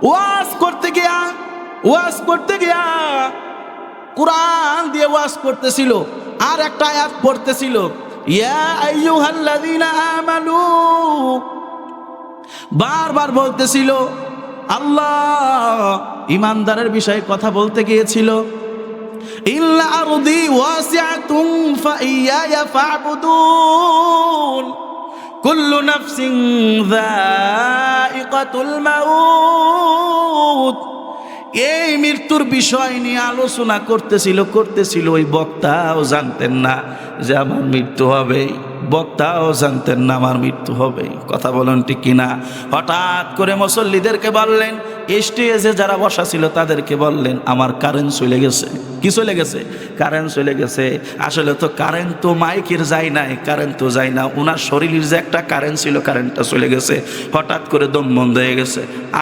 ওয়াজ করতে গিয়া কুরআন দিয়ে ওয়াজ করতেছিল, আর একটা আয়াত পড়তেছিল, ইয়া আইয়ুহাল্লাযীনা আমানু, বারবার বলতেছিল। আল্লাহ ইমানদারের বিষয়ে কথা বলতে গিয়েছিল, ইল্লা আরদি ওয়াসিআতুন ফাইয়ায়া ফা'বুদুন, কুল্লু নাফসিন যায়িকাতুল মাউত। এই মৃত্যুর বিষয় নিয়ে আলোচনা করতেছিল। ওই বক্তাও জানতেন না যে আমার মৃত্যু হবে, বক্তাও জানতেন না আমার মৃত্যু হবে। কথা বলেন ঠিক কিনা? হঠাৎ করে মুসল্লিদেরকে বললেন, স্টেজে যারা বসা ছিল তাদেরকে বললেন, আমার কারেন্ট চলে গেছে। কি চলে গেছে? কারেন্ট চলে গেছে। আসলে তো কারেন্ট তো মাইকের যায় নাই, কারেন্ট তো যায় না, ওনার শরীরের যে একটা কারেন্ট ছিল, কারেন্টটা চলে গেছে। হঠাৎ করে দম বন্ধ হয়ে গেছে।